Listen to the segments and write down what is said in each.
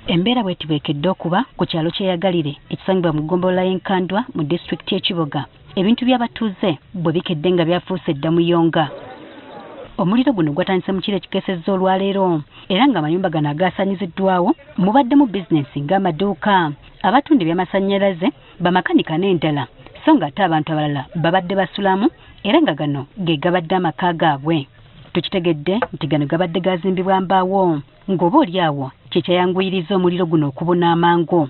Embeera bwetibwekedde okuba ku kyalo kyeyagalire ekisangibwa mu ggombolola y'Enkandwa mu disitulikiti y'Ekiboga. Ebintu by'abatuuze bwe bikedde nga byafuuse edda muyonga. Omuliro guno gwatandise mu kiro ekikeesezza olwaleero era ng'amayumba gano agaasaanyiziddwawo mubaddemu bizinensi ng'amaduuka, abatunda ebyamasannyalaze, bamakanika n'endala, so ng'ate abantu abalala babadde basulamu era nga gano ge gabadde amaka gaabwe. Tukitegedde nti gano gabadde gazimbibwa mbaawo ng'oba oliawo kye kyayanguyiriza omuliro guno okubuna amangu.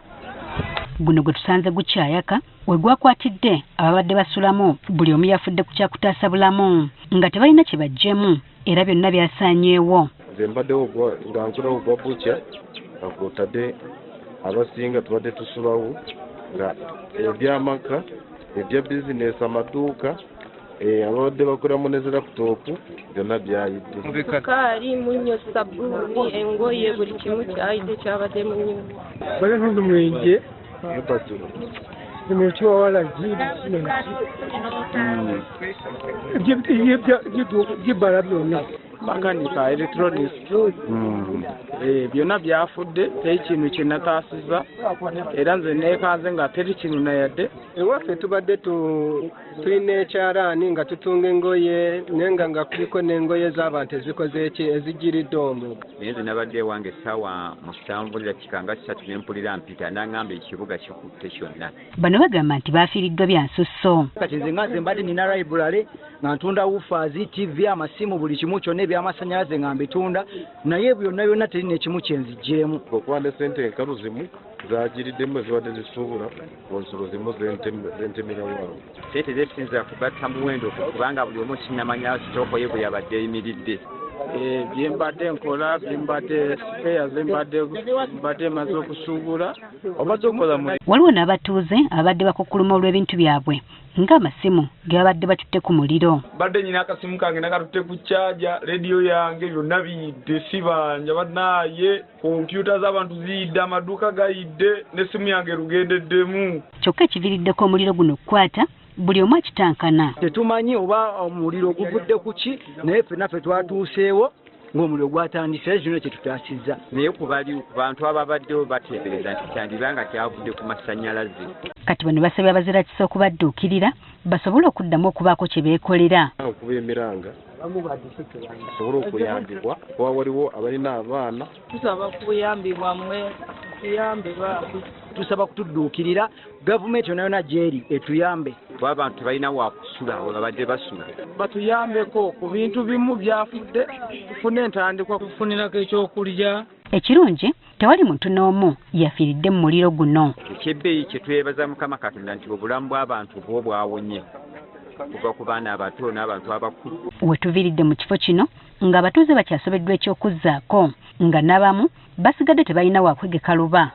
Guno gwe tusanze gukyayaka we gwakwatidde ababadde basulamu buli omu yafudde ku kyakutaasa bulamu nga tebalina kye baggyemu era byonna byasaanyeewo. Nze mbaddewo nga nkulawo gwa bukya nga kwotadde abasinga tubadde tusulawo nga ebyamaka ebya bizinesi amaduuka ababadde bakoleramu ne laputoopu byonna byayidde. Sukaali, munnyo, sabbuuni, engoye, buli kimu kyayidde kyabadde mu nnyumba. Bale ntundu mwenje nimechiwawala jibala byonna makanika electronics byonna byafudde teri kintu kye nataasiza era nze neekanze nga teri kintu nayadde. Ewaffe tubadde tulina ekyalaani nga tutunga engoye naye nga kuliko n'engoye z'abantu ezikoze ezijjiridde omwo. Naye nze nabadde ewange essaawa 7 nga 3 ne mpulira mpita n'aŋŋamba ekibuga kikutte kyonna. Bano bagamba nti baafiiriddwa bya nsusso. Kati nze nga nze mbadde nina library nga ntunda wufaazi, TV, amasimu, buli kimu kyonna ebyamasannyalaze nga mbitunda naye byonna terina ekimu kyenzigyemu. Okuba ne ssente enkalu zimu zaagiriddemu ezibadde zisuubula onsolo zimu zentemerawo. Sente zeesinza kugatta muwendo kubanga buli omu kinnamanya sitooko ye bwe yabadde eyimiridde. Byembadde nkola byembadde speya mbadde maze okusuubula obadde okola mu. Waliwo n'abatuuze abadde bakukkuluma olw'ebintu byabwe ng'amasimu ge babadde batutte ku muliro. Badde nyina akasimu kange nakatutte ku caaja, rediyo yange byonna biyidde, sibanja bannaaye, kompyuta z'abantu ziyidde, amaduuka gayidde n'essimu yange erugendeddemu. Kyokka ekiviiriddeko omuliro guno okukwata buli omu akitankana. Tetumanyi oba omuliro guvudde ku ki naye ffenna ffe twatuuseewo ng'omuliro gwatandise kino kye tutaasizza. Naye ku bantu ababaddewo bateebereza nti kyandibanga kyavudde ku masannyalaze. Kati bano basabye abazirakisa okubadduukirira basobole okuddamu okubaako kye beekolera. Okuba emiranga basobole okuyambibwa kuba waliwo abalina abaana. Tusaba kuyambibwa mmwe tuyambibwa. Tusaba kutudduukirira gavumenti yonna gyeri etuyambe. Kuba abantu balina wakusula babadde basula. Batuyambeko ku bintu bimu byafudde tufune entandikwa kufunirako ekyokulya. Ekirungi tewali muntu n'omu yafiiridde mu muliro guno. Ekyebbeeyi kye twebaza Mukama Katonda nti obulamu bw'abantu bwo bwawonye kuva ku baana abato n'abantu abakulu. We tuviiridde mu kifo kino ng'abatuuze bakyasobeddwa ekyokuzzaako nga n'abamu basigadde tebalina waakwegeka luba.